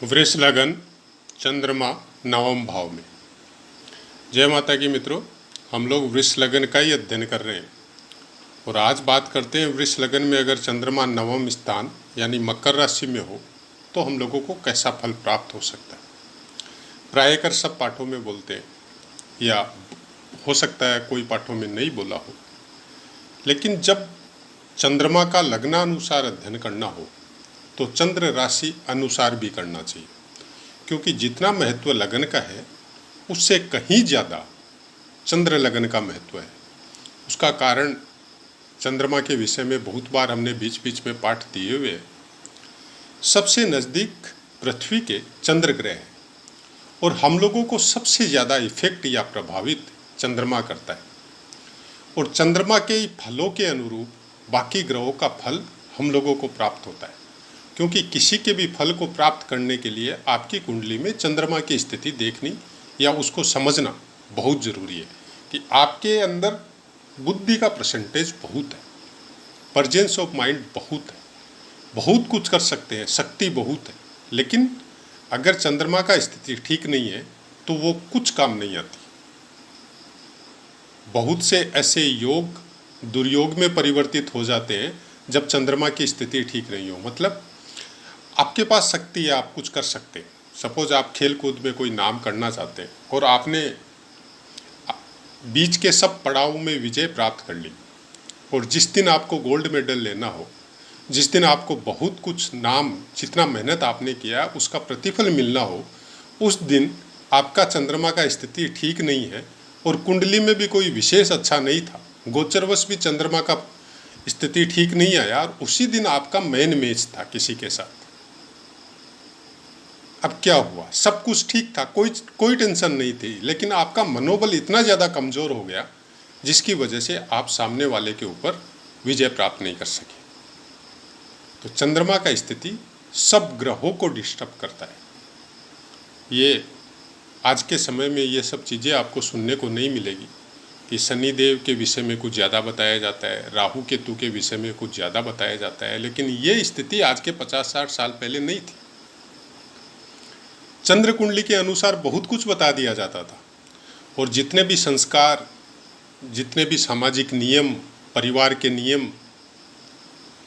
वृष लगन चंद्रमा नवम भाव में। जय माता की मित्रों, हम लोग वृष लगन का ही अध्ययन कर रहे हैं और आज बात करते हैं वृष लगन में अगर चंद्रमा नवम स्थान यानी मकर राशि में हो तो हम लोगों को कैसा फल प्राप्त हो सकता है। प्रायकर सब पाठों में बोलते हैं या हो सकता है कोई पाठों में नहीं बोला हो, लेकिन जब चंद्रमा का लग्नानुसार अध्ययन करना हो तो चंद्र राशि अनुसार भी करना चाहिए, क्योंकि जितना महत्व लगन का है उससे कहीं ज़्यादा चंद्र लगन का महत्व है। उसका कारण चंद्रमा के विषय में बहुत बार हमने बीच बीच में पाठ दिए हुए हैं। सबसे नज़दीक पृथ्वी के चंद्र ग्रह है और हम लोगों को सबसे ज़्यादा इफेक्ट या प्रभावित चंद्रमा करता है और चंद्रमा के फलों के अनुरूप बाकी ग्रहों का फल हम लोगों को प्राप्त होता है, क्योंकि किसी के भी फल को प्राप्त करने के लिए आपकी कुंडली में चंद्रमा की स्थिति देखनी या उसको समझना बहुत ज़रूरी है कि आपके अंदर बुद्धि का परसेंटेज बहुत है, परजेंस ऑफ माइंड बहुत है, बहुत कुछ कर सकते हैं, शक्ति बहुत है, लेकिन अगर चंद्रमा का स्थिति ठीक नहीं है तो वो कुछ काम नहीं आती। बहुत से ऐसे योग दुर्योग में परिवर्तित हो जाते हैं जब चंद्रमा की स्थिति ठीक नहीं हो। मतलब आपके पास शक्ति है, आप कुछ कर सकते हैं। सपोज आप खेल कूद में कोई नाम करना चाहते हैं और आपने बीच के सब पड़ाव में विजय प्राप्त कर ली और जिस दिन आपको गोल्ड मेडल लेना हो, जिस दिन आपको बहुत कुछ नाम जितना मेहनत आपने किया उसका प्रतिफल मिलना हो, उस दिन आपका चंद्रमा का स्थिति ठीक नहीं है और कुंडली में भी कोई विशेष अच्छा नहीं था, गोचरवश भी चंद्रमा का स्थिति ठीक नहीं आया और उसी दिन आपका मेन मैच था किसी के साथ। अब क्या हुआ? सब कुछ ठीक था, कोई टेंशन नहीं थी, लेकिन आपका मनोबल इतना ज़्यादा कमज़ोर हो गया जिसकी वजह से आप सामने वाले के ऊपर विजय प्राप्त नहीं कर सके। तो चंद्रमा का स्थिति सब ग्रहों को डिस्टर्ब करता है। ये आज के समय में ये सब चीज़ें आपको सुनने को नहीं मिलेगी कि शनिदेव के विषय में कुछ ज़्यादा बताया जाता है, राहु केतु के विषय में कुछ ज़्यादा बताया जाता है, लेकिन ये स्थिति आज के 50-60 साल पहले नहीं थी। चंद्र कुंडली के अनुसार बहुत कुछ बता दिया जाता था और जितने भी संस्कार, जितने भी सामाजिक नियम, परिवार के नियम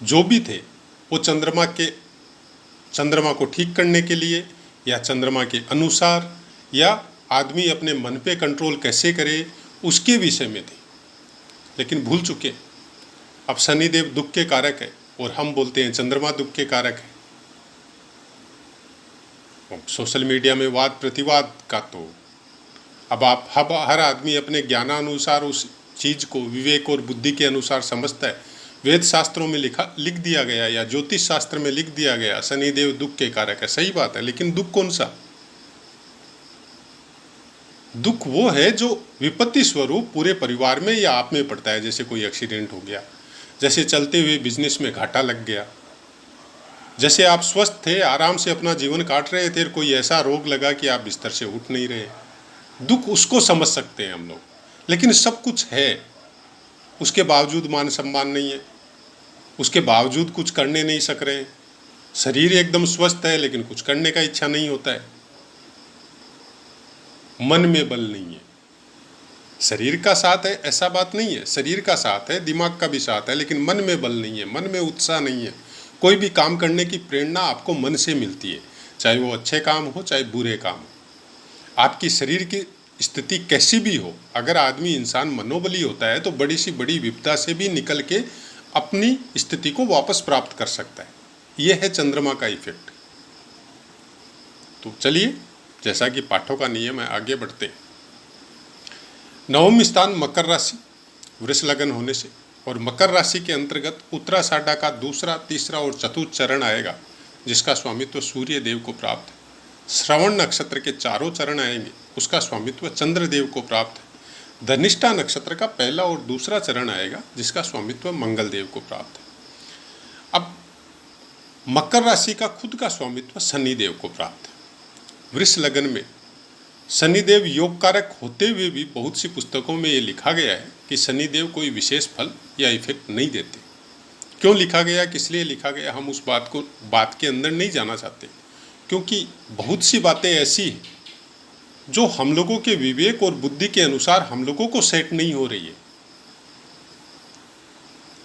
जो भी थे वो चंद्रमा को ठीक करने के लिए या चंद्रमा के अनुसार या आदमी अपने मन पे कंट्रोल कैसे करे उसके विषय में थे, लेकिन भूल चुके। अब शनिदेव दुख के कारक है और हम बोलते हैं चंद्रमा दुख के कारक है। सोशल मीडिया में वाद प्रतिवाद का तो अब आप हर आदमी अपने ज्ञानानुसार उस चीज़ को विवेक और बुद्धि के अनुसार समझता है। वेद शास्त्रों में लिख दिया गया या ज्योतिष शास्त्र में लिख दिया गया शनिदेव दुख के कारक है, सही बात है, लेकिन दुख कौन सा? दुख वो है जो विपत्ति स्वरूप पूरे परिवार में या आप में पड़ता है। जैसे कोई एक्सीडेंट हो गया, जैसे चलते हुए बिजनेस में घाटा लग गया, जैसे आप स्वस्थ थे, आराम से अपना जीवन काट रहे थे, कोई ऐसा रोग लगा कि आप बिस्तर से उठ नहीं रहे। दुख उसको समझ सकते हैं हम लोग, लेकिन सब कुछ है, उसके बावजूद मान सम्मान नहीं है, उसके बावजूद कुछ करने नहीं सक रहे हैं। शरीर एकदम स्वस्थ है लेकिन कुछ करने का इच्छा नहीं होता है। मन में बल नहीं है। शरीर का साथ है ऐसा बात नहीं है, शरीर का साथ है, दिमाग का भी साथ है, लेकिन मन में बल नहीं है, मन में उत्साह नहीं है। कोई भी काम करने की प्रेरणा आपको मन से मिलती है, चाहे वो अच्छे काम हो चाहे बुरे काम हो। आपकी शरीर की स्थिति कैसी भी हो, अगर आदमी इंसान मनोबली होता है तो बड़ी सी बड़ी विपदा से भी निकल के अपनी स्थिति को वापस प्राप्त कर सकता है। यह है चंद्रमा का इफेक्ट। तो चलिए, जैसा कि पाठों का नियम है, आगे बढ़ते हैं। नवम स्थान मकर राशि, वृष लगन होने से और मकर राशि के अंतर्गत उत्तराषाढ़ा का दूसरा, तीसरा और चतुर्थ चरण आएगा, जिसका स्वामित्व सूर्य देव को प्राप्त है। श्रवण नक्षत्र के चारों चरण आएंगे, उसका स्वामित्व चंद्रदेव को प्राप्त है। धनिष्ठा नक्षत्र का पहला और दूसरा चरण आएगा, जिसका स्वामित्व मंगल देव को प्राप्त है। अब मकर राशि का खुद का स्वामित्व शनिदेव को प्राप्त है। वृष लगन में शनिदेव योग कारक होते हुए भी बहुत सी पुस्तकों में ये लिखा गया है कि शनिदेव कोई विशेष फल या इफेक्ट नहीं देते। क्यों लिखा गया, किस लिए लिखा गया, हम उस बात के अंदर नहीं जाना चाहते, क्योंकि बहुत सी बातें ऐसी हैं जो हम लोगों के विवेक और बुद्धि के अनुसार हम लोगों को सेट नहीं हो रही है,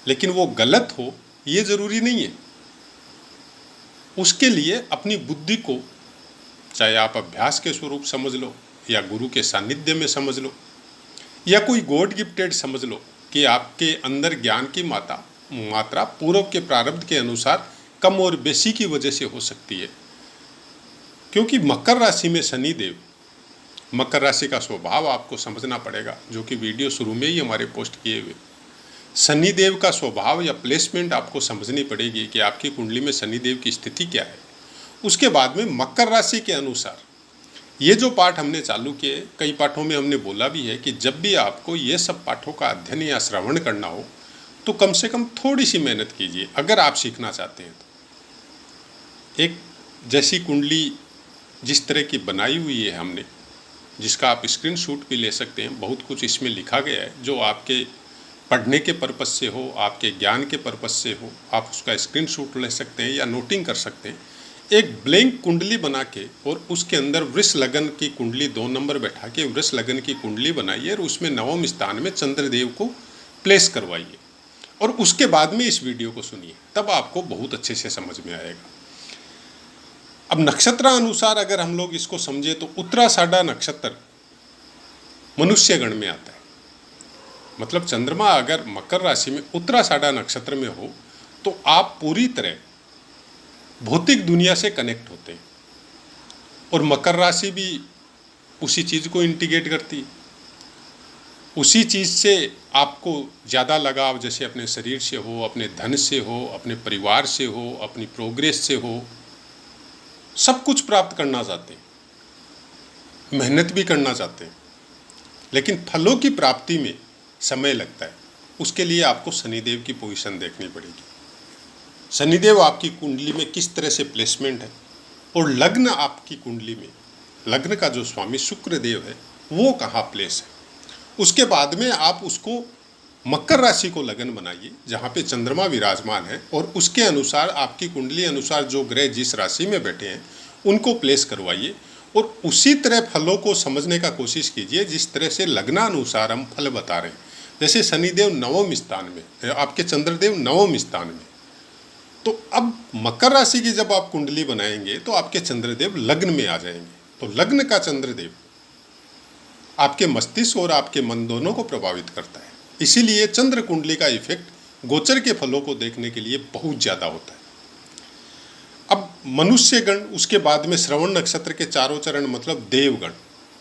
लेकिन वो गलत हो ये जरूरी नहीं है। उसके लिए अपनी बुद्धि को चाहे आप अभ्यास के स्वरूप समझ लो या गुरु के सानिध्य में समझ लो या कोई गॉड गिफ्टेड समझ लो कि आपके अंदर ज्ञान की मात्रा पूर्व के प्रारब्ध के अनुसार कम और बेसी की वजह से हो सकती है। क्योंकि मकर राशि में शनिदेव, मकर राशि का स्वभाव आपको समझना पड़ेगा, जो कि वीडियो शुरू में ही हमारे पोस्ट किए हुए। शनिदेव का स्वभाव या प्लेसमेंट आपको समझनी पड़ेगी कि आपकी कुंडली में शनिदेव की स्थिति क्या है। उसके बाद में मकर राशि के अनुसार ये जो पाठ हमने चालू किए, कई पाठों में हमने बोला भी है कि जब भी आपको ये सब पाठों का अध्ययन या श्रवण करना हो तो कम से कम थोड़ी सी मेहनत कीजिए अगर आप सीखना चाहते हैं तो। एक जैसी कुंडली जिस तरह की बनाई हुई है हमने, जिसका आप स्क्रीनशॉट भी ले सकते हैं, बहुत कुछ इसमें लिखा गया है जो आपके पढ़ने के पर्पस से हो, आपके ज्ञान के पर्पस से हो, आप उसका स्क्रीनशॉट ले सकते हैं या नोटिंग कर सकते हैं। एक ब्लैंक कुंडली बना के और उसके अंदर वृष लगन की कुंडली 2 नंबर बैठा के वृष लगन की कुंडली बनाइए और उसमें नवम स्थान में चंद्रदेव को प्लेस करवाइए और उसके बाद में इस वीडियो को सुनिए, तब आपको बहुत अच्छे से समझ में आएगा। अब नक्षत्र अनुसार अगर हम लोग इसको समझे तो उत्तराषाढ़ा नक्षत्र मनुष्य गण में आता है। मतलब चंद्रमा अगर मकर राशि में उत्तराषाढ़ा नक्षत्र में हो तो आप पूरी तरह भौतिक दुनिया से कनेक्ट होते हैं और मकर राशि भी उसी चीज़ को इंटीग्रेट करती है। उसी चीज़ से आपको ज़्यादा लगाव जैसे अपने शरीर से हो, अपने धन से हो, अपने परिवार से हो, अपनी प्रोग्रेस से हो, सब कुछ प्राप्त करना चाहते हैं, मेहनत भी करना चाहते हैं, लेकिन फलों की प्राप्ति में समय लगता है। उसके लिए आपको शनिदेव की पोजीशन देखनी पड़ेगी। शनिदेव आपकी कुंडली में किस तरह से प्लेसमेंट है और लग्न आपकी कुंडली में, लग्न का जो स्वामी शुक्र देव है वो कहाँ प्लेस है। उसके बाद में आप उसको मकर राशि को लगन बनाइए जहाँ पे चंद्रमा विराजमान है और उसके अनुसार आपकी कुंडली अनुसार जो ग्रह जिस राशि में बैठे हैं उनको प्लेस करवाइए और उसी तरह फलों को समझने का कोशिश कीजिए जिस तरह से लग्नानुसार हम फल बता रहे हैं। जैसे शनिदेव नवम स्थान में, आपके चंद्रदेव नवम स्थान में, तो अब मकर राशि की जब आप कुंडली बनाएंगे तो आपके चंद्रदेव लग्न में आ जाएंगे। तो लग्न का चंद्रदेव आपके मस्तिष्क और आपके मन दोनों को प्रभावित करता है। इसीलिए चंद्र कुंडली का इफेक्ट गोचर के फलों को देखने के लिए बहुत ज़्यादा होता है। अब मनुष्य गण, उसके बाद में श्रवण नक्षत्र के चारों चरण मतलब देवगण,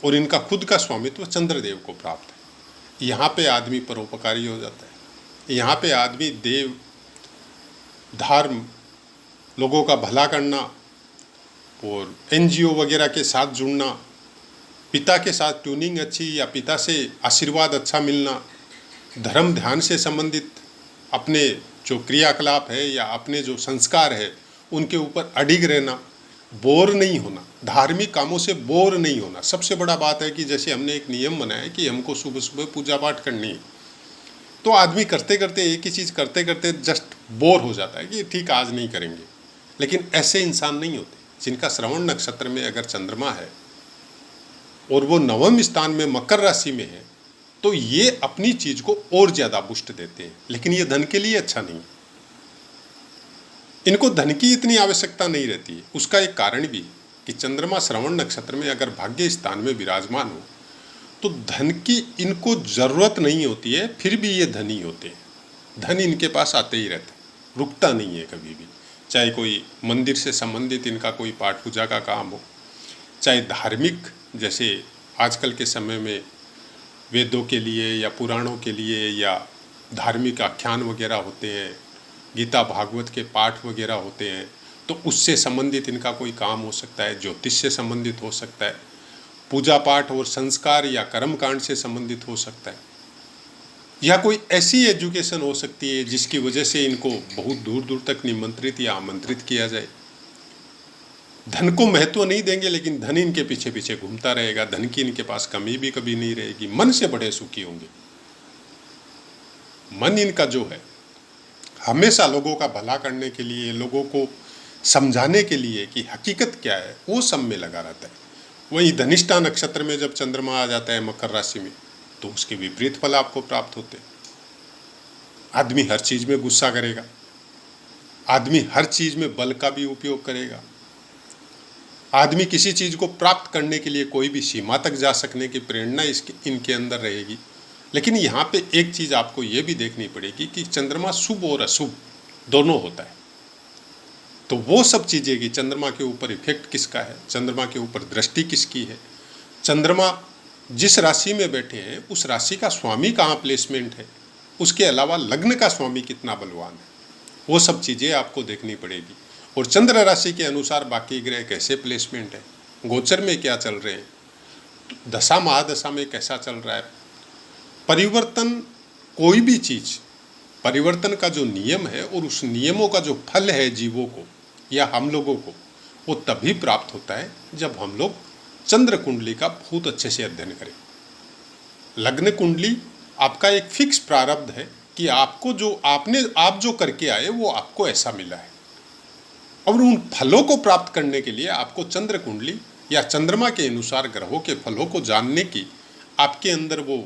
और इनका खुद का स्वामित्व चंद्रदेव को प्राप्त है। यहाँ पे आदमी परोपकारी हो जाता है। यहाँ पे आदमी देव, धर्म, लोगों का भला करना और एनजीओ वगैरह के साथ जुड़ना, पिता के साथ ट्यूनिंग अच्छी या पिता से आशीर्वाद अच्छा मिलना, धर्म ध्यान से संबंधित अपने जो क्रियाकलाप है या अपने जो संस्कार है उनके ऊपर अडिग रहना, बोर नहीं होना, धार्मिक कामों से बोर नहीं होना। सबसे बड़ा बात है कि जैसे हमने एक नियम बनाया कि हमको सुबह सुबह पूजा पाठ करनी है, तो आदमी करते करते एक ही चीज़ करते करते जस्ट बोर हो जाता है कि ठीक आज नहीं करेंगे। लेकिन ऐसे इंसान नहीं होते। जिनका श्रवण नक्षत्र में अगर चंद्रमा है और वो नवम स्थान में मकर राशि में है तो ये अपनी चीज़ को और ज़्यादा बुस्ट देते हैं। लेकिन ये धन के लिए अच्छा नहीं है। इनको धन की इतनी आवश्यकता नहीं रहती है। उसका एक कारण भी कि चंद्रमा श्रवण नक्षत्र में अगर भाग्य स्थान में विराजमान हो तो धन की इनको ज़रूरत नहीं होती है, फिर भी ये धनी होते हैं। धन इनके पास आते ही रहता है, रुकता नहीं है कभी भी। चाहे कोई मंदिर से संबंधित इनका कोई पाठ पूजा का काम हो, चाहे धार्मिक, जैसे आजकल के समय में वेदों के लिए या पुराणों के लिए या धार्मिक आख्यान वगैरह होते हैं, गीता भागवत के पाठ वगैरह होते हैं, तो उससे संबंधित इनका कोई काम हो सकता है। ज्योतिष से संबंधित हो सकता है, पूजा पाठ और संस्कार या कर्मकांड से संबंधित हो सकता है, या कोई ऐसी एजुकेशन हो सकती है जिसकी वजह से इनको बहुत दूर दूर तक निमंत्रित या आमंत्रित किया जाए। धन को महत्व नहीं देंगे लेकिन धन इनके पीछे पीछे घूमता रहेगा। धन की इनके पास कमी भी कभी नहीं रहेगी। मन से बड़े सुखी होंगे। मन इनका जो है हमेशा लोगों का भला करने के लिए, लोगों को समझाने के लिए कि हकीकत क्या है, वो सब में लगा रहता है। वहीं धनिष्ठा नक्षत्र में जब चंद्रमा आ जाता है मकर राशि में, तो उसके विपरीत फल आपको प्राप्त होते हैं। आदमी हर चीज में गुस्सा करेगा, आदमी हर चीज में बल का भी उपयोग करेगा, आदमी किसी चीज को प्राप्त करने के लिए कोई भी सीमा तक जा सकने की प्रेरणा इनके अंदर रहेगी। लेकिन यहाँ पे एक चीज आपको ये भी देखनी पड़ेगी कि चंद्रमा शुभ और अशुभ दोनों होता है। तो वो सब चीजें कि चंद्रमा के ऊपर इफेक्ट किसका है, चंद्रमा के ऊपर दृष्टि किसकी है, चंद्रमा जिस राशि में बैठे हैं उस राशि का स्वामी कहाँ प्लेसमेंट है, उसके अलावा लग्न का स्वामी कितना बलवान है, वो सब चीज़ें आपको देखनी पड़ेगी। और चंद्र राशि के अनुसार बाकी ग्रह कैसे प्लेसमेंट है, गोचर में क्या चल रहे हैं, दशा महादशा में कैसा चल रहा है। परिवर्तन, कोई भी चीज़ परिवर्तन का जो नियम है और उस नियमों का जो फल है जीवों को या हम लोगों को, वो तभी प्राप्त होता है जब हम लोग चंद्र कुंडली का बहुत अच्छे से अध्ययन करें। लग्न कुंडली आपका एक फिक्स प्रारब्ध है कि आपको जो आप जो करके आए वो आपको ऐसा मिला है, और उन फलों को प्राप्त करने के लिए आपको चंद्र कुंडली या चंद्रमा के अनुसार ग्रहों के फलों को जानने की आपके अंदर वो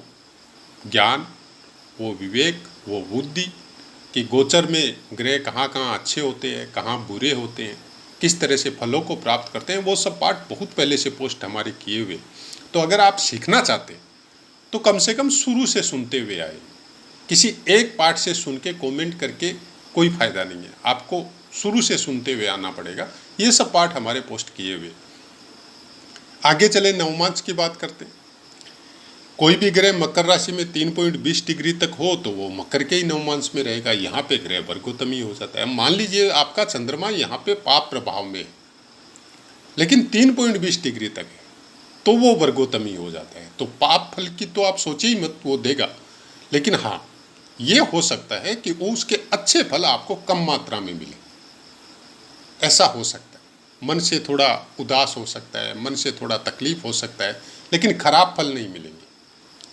ज्ञान, वो विवेक, वो बुद्धि कि गोचर में ग्रह कहाँ कहाँ अच्छे होते हैं, कहाँ बुरे होते हैं, किस तरह से फलों को प्राप्त करते हैं, वो सब पाठ बहुत पहले से पोस्ट हमारे किए हुए। तो अगर आप सीखना चाहते हैं तो कम से कम शुरू से सुनते हुए आए। किसी एक पाठ से सुन के कॉमेंट करके कोई फायदा नहीं है, आपको शुरू से सुनते हुए आना पड़ेगा। ये सब पाठ हमारे पोस्ट किए हुए। आगे चले नवमांश की बात करते हैं। कोई भी ग्रह मकर राशि में 3.20 डिग्री तक हो तो वो मकर के ही नवमांश में रहेगा। यहाँ पे ग्रह वर्गोत्तमी हो जाता है। मान लीजिए आपका चंद्रमा यहाँ पे पाप प्रभाव में है, लेकिन 3.20 डिग्री तक है तो वो वर्गोत्तमी हो जाता है। तो पाप फल की तो आप सोचिए ही मत, वो देगा। लेकिन हाँ, ये हो सकता है कि वो उसके अच्छे फल आपको कम मात्रा में मिले, ऐसा हो सकता है। मन से थोड़ा उदास हो सकता है, मन से थोड़ा तकलीफ हो सकता है, लेकिन खराब फल नहीं मिलेंगे।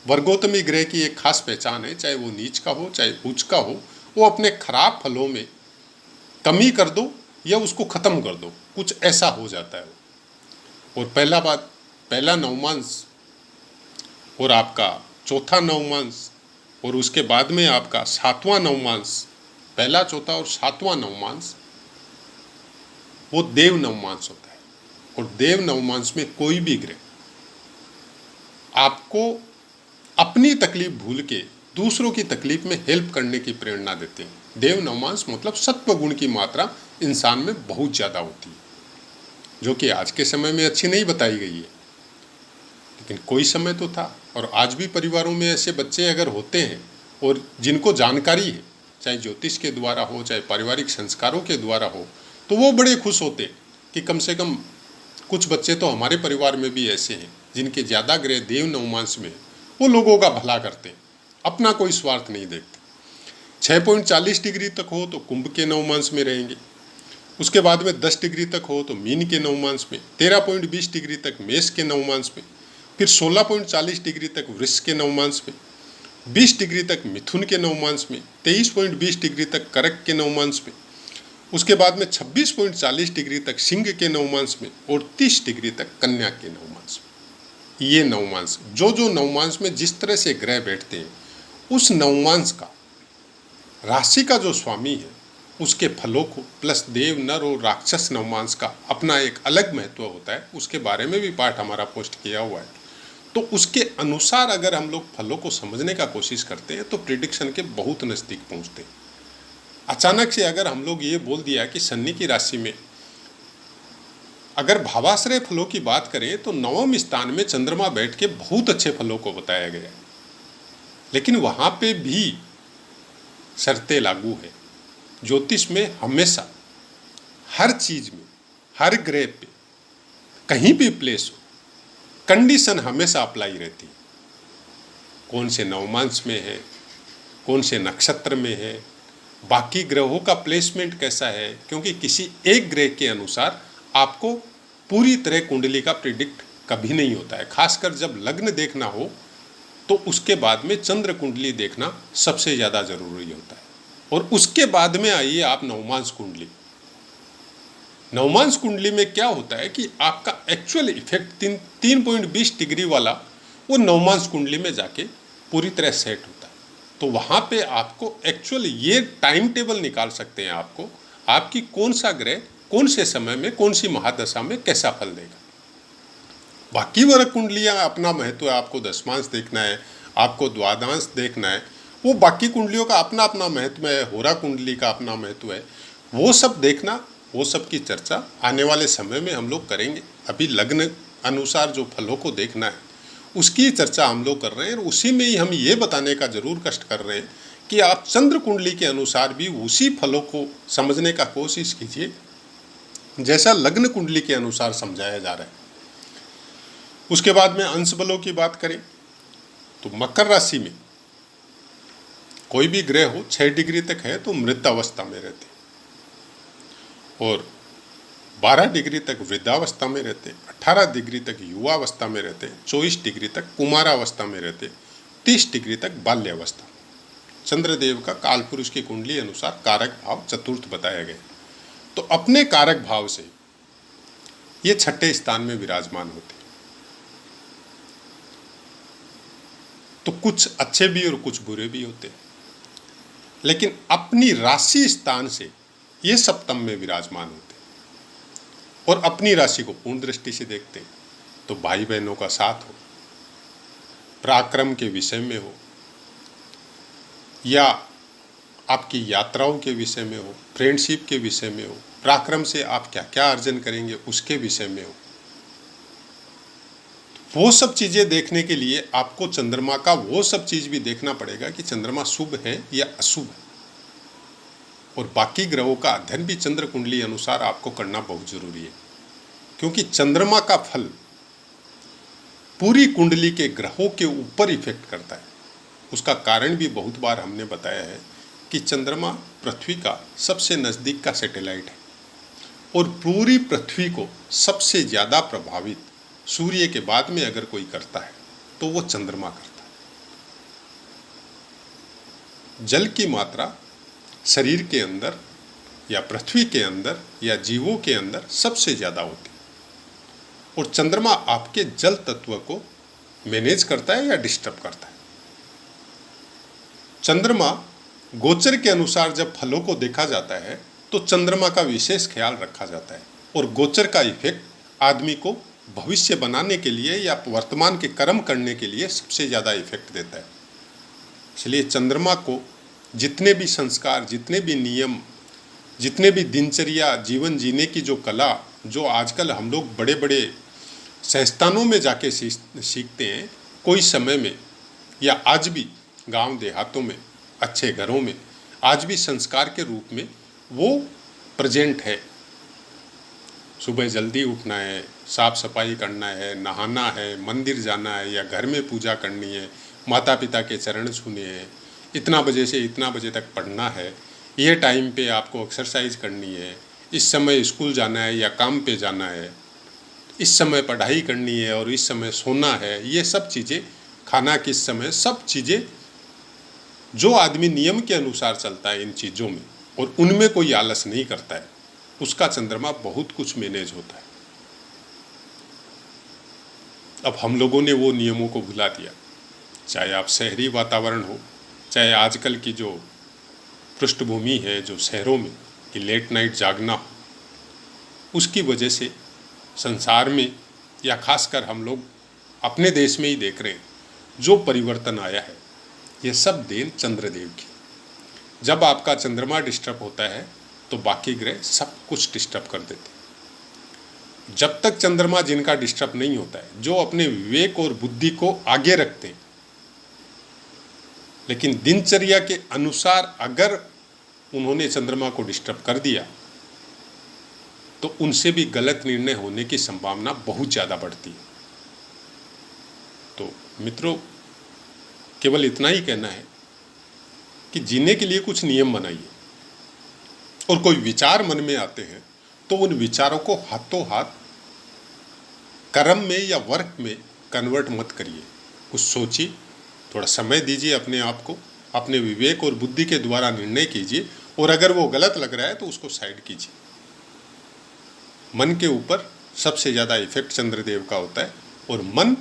वर्गोत्तमी ग्रह की एक खास पहचान है, चाहे वो नीच का हो चाहे उच्च का हो, वो अपने खराब फलों में कमी कर दो या उसको खत्म कर दो, कुछ ऐसा हो जाता है। और पहला नवमांश और आपका चौथा नवमांश और उसके बाद में आपका सातवां नवमांश, पहला, चौथा और सातवां नवमांश वो देव नवमांश होता है। और देव नवमांश में कोई भी ग्रह आपको अपनी तकलीफ भूल के दूसरों की तकलीफ में हेल्प करने की प्रेरणा देते हैं। देव नवमांश मतलब सत्व गुण की मात्रा इंसान में बहुत ज़्यादा होती है, जो कि आज के समय में अच्छी नहीं बताई गई है, लेकिन कोई समय तो था। और आज भी परिवारों में ऐसे बच्चे अगर होते हैं और जिनको जानकारी है, चाहे ज्योतिष के द्वारा हो चाहे पारिवारिक संस्कारों के द्वारा हो, तो वो बड़े खुश होते कि कम से कम कुछ बच्चे तो हमारे परिवार में भी ऐसे हैं जिनके ज़्यादा ग्रह देव नवमांश में, वो लोगों का भला करते हैं, अपना कोई स्वार्थ नहीं देखते। 6.40 डिग्री तक हो तो कुंभ के नवमांश में रहेंगे। उसके बाद में 10 डिग्री तक हो तो मीन के नवमांश में, 13.20 डिग्री तक मेष के नवमांश में, फिर 16.40 डिग्री तक वृष के नवमांश में, 20 डिग्री तक मिथुन के नवमांश में, 23.20 डिग्री तक कर्क के नवमांश में, उसके बाद में 26.40 डिग्री तक सिंह के नवमांश में और 30 डिग्री तक कन्या के नवमांश में। ये नवमांश, जो नवमांश में जिस तरह से ग्रह बैठते हैं, उस नवमांश का राशि का जो स्वामी है उसके फलों को प्लस देव, नर और राक्षस नवमांश का अपना एक अलग महत्व होता है। उसके बारे में भी पाठ हमारा पोस्ट किया हुआ है। तो उसके अनुसार अगर हम लोग फलों को समझने का कोशिश करते हैं तो प्रिडिक्शन के बहुत नज़दीक पहुंचते हैं। अचानक से अगर हम लोग ये बोल दिया कि शनि की राशि में अगर भावाश्रय फलों की बात करें तो नवम स्थान में चंद्रमा बैठ के बहुत अच्छे फलों को बताया गया है, लेकिन वहाँ पे भी शर्तें लागू है। ज्योतिष में हमेशा हर चीज में, हर ग्रह पे कहीं भी प्लेस हो, कंडीशन हमेशा अप्लाई रहती है। कौन से नवमांश में है, कौन से नक्षत्र में है, बाकी ग्रहों का प्लेसमेंट कैसा है, क्योंकि किसी एक ग्रह के अनुसार आपको पूरी तरह कुंडली का प्रिडिक्ट कभी नहीं होता है। खासकर जब लग्न देखना हो तो उसके बाद में चंद्र कुंडली देखना सबसे ज़्यादा जरूरी होता है। और उसके बाद में आइए आप नवमांश कुंडली। नवमांश कुंडली में क्या होता है कि आपका एक्चुअल इफेक्ट 3.20 डिग्री वाला वो नवमांश कुंडली में जाके पूरी तरह सेट होता है। तो वहाँ पे आपको एक्चुअल ये टाइम टेबल निकाल सकते हैं आपको, आपकी कौन सा ग्रह कौन से समय में कौन सी महादशा में कैसा फल देगा। बाकी वर्ग कुंडलियाँ अपना महत्व है, आपको दशमांश देखना है, आपको द्वादशांश देखना है, वो बाकी कुंडलियों का अपना अपना महत्व है, होरा कुंडली का अपना महत्व है, वो सब देखना, वो सब की चर्चा आने वाले समय में हम लोग करेंगे। अभी लग्न अनुसार जो फलों को देखना है उसकी चर्चा हम लोग कर रहे हैं, और उसी में ही हम ये बताने का जरूर कष्ट कर रहे हैं कि आप चंद्र कुंडली के अनुसार भी उसी फलों को समझने का कोशिश कीजिए जैसा लग्न कुंडली के अनुसार समझाया जा रहा है। उसके बाद में अंश बलों की बात करें तो मकर राशि में कोई भी ग्रह हो 6 डिग्री तक है तो मृत अवस्था में रहते, और 12 डिग्री तक वृद्धावस्था में रहते, 18 डिग्री तक युवावस्था में रहते, 24 डिग्री तक कुमारावस्था में रहते, 30 डिग्री तक बाल्यावस्था। चंद्रदेव का कालपुरुष की कुंडली अनुसार कारक भाव चतुर्थ बताया गया, तो अपने कारक भाव से ये छठे स्थान में विराजमान होते। तो कुछ अच्छे भी और कुछ बुरे भी होते, लेकिन अपनी राशि स्थान से ये सप्तम में विराजमान होते और अपनी राशि को पूर्ण दृष्टि से देखते। तो भाई बहनों का साथ हो, पराक्रम के विषय में हो, या आपकी यात्राओं के विषय में हो, फ्रेंडशिप के विषय में हो, पराक्रम से आप क्या क्या अर्जन करेंगे उसके विषय में हो, वो सब चीज़ें देखने के लिए आपको चंद्रमा का वो सब चीज़ भी देखना पड़ेगा कि चंद्रमा शुभ है या अशुभ है। और बाकी ग्रहों का अध्ययन भी चंद्र कुंडली अनुसार आपको करना बहुत जरूरी है, क्योंकि चंद्रमा का फल पूरी कुंडली के ग्रहों के ऊपर इफेक्ट करता है। उसका कारण भी बहुत बार हमने बताया है कि चंद्रमा पृथ्वी का सबसे नज़दीक का सैटेलाइट है, और पूरी पृथ्वी को सबसे ज़्यादा प्रभावित सूर्य के बाद में अगर कोई करता है तो वो चंद्रमा करता है। जल की मात्रा शरीर के अंदर या पृथ्वी के अंदर या जीवों के अंदर सबसे ज़्यादा होती है, और चंद्रमा आपके जल तत्व को मैनेज करता है या डिस्टर्ब करता है। चंद्रमा गोचर के अनुसार जब फलों को देखा जाता है तो चंद्रमा का विशेष ख्याल रखा जाता है, और गोचर का इफेक्ट आदमी को भविष्य बनाने के लिए या वर्तमान के कर्म करने के लिए सबसे ज़्यादा इफेक्ट देता है। इसलिए चंद्रमा को जितने भी संस्कार, जितने भी नियम, जितने भी दिनचर्या, जीवन जीने की जो कला, जो आजकल हम लोग बड़े बड़े संस्थानों में जाके सीखते हैं, कोई समय में या आज भी गांव देहातों में अच्छे घरों में आज भी संस्कार के रूप में वो प्रेजेंट है। सुबह जल्दी उठना है, साफ सफाई करना है, नहाना है, मंदिर जाना है या घर में पूजा करनी है, माता पिता के चरण छूने हैं, इतना बजे से इतना बजे तक पढ़ना है, ये टाइम पे आपको एक्सरसाइज करनी है, इस समय स्कूल जाना है या काम पे जाना है, इस समय पढ़ाई करनी है और इस समय सोना है, ये सब चीज़ें, खाना किस समय, सब चीज़ें जो आदमी नियम के अनुसार चलता है इन चीज़ों में और उनमें कोई आलस नहीं करता है, उसका चंद्रमा बहुत कुछ मैनेज होता है। अब हम लोगों ने वो नियमों को भुला दिया, चाहे आप शहरी वातावरण हो, चाहे आजकल की जो पृष्ठभूमि है जो शहरों में कि लेट नाइट जागना हो, उसकी वजह से संसार में या खासकर हम लोग अपने देश में ही देख रहे हैं जो परिवर्तन आया है, ये सब देन चंद्रदेव की। जब आपका चंद्रमा डिस्टर्ब होता है तो बाकी ग्रह सब कुछ डिस्टर्ब कर देते हैं। जब तक चंद्रमा जिनका डिस्टर्ब नहीं होता है, जो अपने विवेक और बुद्धि को आगे रखते हैं, लेकिन दिनचर्या के अनुसार अगर उन्होंने चंद्रमा को डिस्टर्ब कर दिया तो उनसे भी गलत निर्णय होने की संभावना बहुत ज़्यादा बढ़ती है। तो मित्रों, केवल इतना ही कहना है कि जीने के लिए कुछ नियम बनाइए, और कोई विचार मन में आते हैं तो उन विचारों को हाथों हाथ कर्म में या वर्क में कन्वर्ट मत करिए। कुछ सोचिए, थोड़ा समय दीजिए अपने आप को, अपने विवेक और बुद्धि के द्वारा निर्णय कीजिए, और अगर वो गलत लग रहा है तो उसको साइड कीजिए। मन के ऊपर सबसे ज़्यादा इफेक्ट चंद्रदेव का होता है। और मन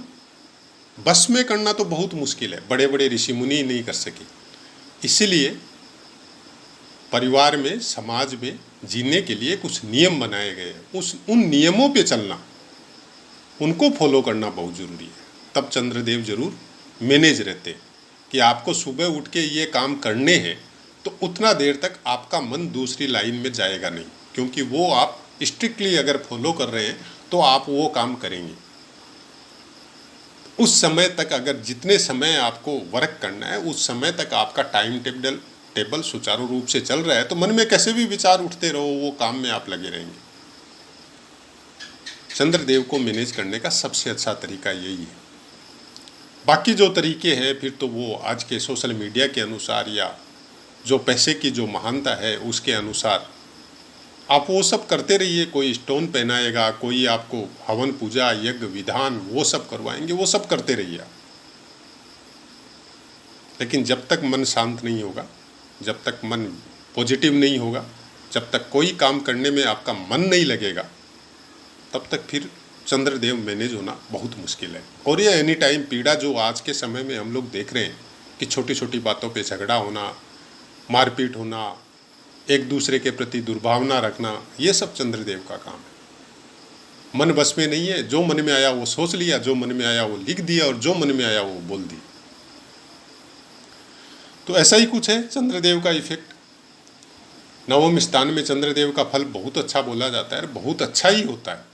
बस में करना तो बहुत मुश्किल है, बड़े बड़े ऋषि मुनि नहीं कर सके। इसीलिए परिवार में, समाज में जीने के लिए कुछ नियम बनाए गए हैं। उन नियमों पे चलना, उनको फॉलो करना बहुत ज़रूरी है। तब चंद्रदेव जरूर मैनेज रहते हैं कि आपको सुबह उठ के ये काम करने हैं, तो उतना देर तक आपका मन दूसरी लाइन में जाएगा नहीं, क्योंकि वो आप स्ट्रिक्टली अगर फॉलो कर रहे हैं तो आप वो काम करेंगे। उस समय तक, अगर जितने समय आपको वर्क करना है उस समय तक आपका टाइम टेबल सुचारू रूप से चल रहा है, तो मन में कैसे भी विचार उठते रहो, वो काम में आप लगे रहेंगे। चंद्रदेव को मैनेज करने का सबसे अच्छा तरीका यही है। बाकी जो तरीके हैं फिर तो वो आज के सोशल मीडिया के अनुसार या जो पैसे की जो महानता है उसके अनुसार आप वो सब करते रहिए। कोई स्टोन पहनाएगा, कोई आपको हवन पूजा यज्ञ विधान वो सब करवाएंगे, वो सब करते रहिए आप। लेकिन जब तक मन शांत नहीं होगा, जब तक मन पॉजिटिव नहीं होगा, जब तक कोई काम करने में आपका मन नहीं लगेगा, तब तक फिर चंद्रदेव मैनेज होना बहुत मुश्किल है। और ये एनी टाइम पीड़ा जो आज के समय में हम लोग देख रहे हैं कि छोटी छोटी बातों पे झगड़ा होना, मारपीट होना, एक दूसरे के प्रति दुर्भावना रखना, ये सब चंद्रदेव का काम है। मन बस में नहीं है, जो मन में आया वो सोच लिया, जो मन में आया वो लिख दिया, और जो मन में आया वो बोल दिया। तो ऐसा ही कुछ है चंद्रदेव का इफेक्ट। नवम स्थान में चंद्रदेव का फल बहुत अच्छा बोला जाता है, बहुत अच्छा ही होता है।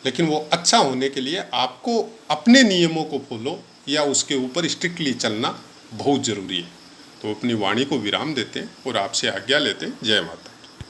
लेकिन वो अच्छा होने के लिए आपको अपने नियमों को फॉलो या उसके ऊपर स्ट्रिक्टली चलना बहुत ज़रूरी है। तो अपनी वाणी को विराम देते हैं और आपसे आज्ञा लेते हैं। जय माता।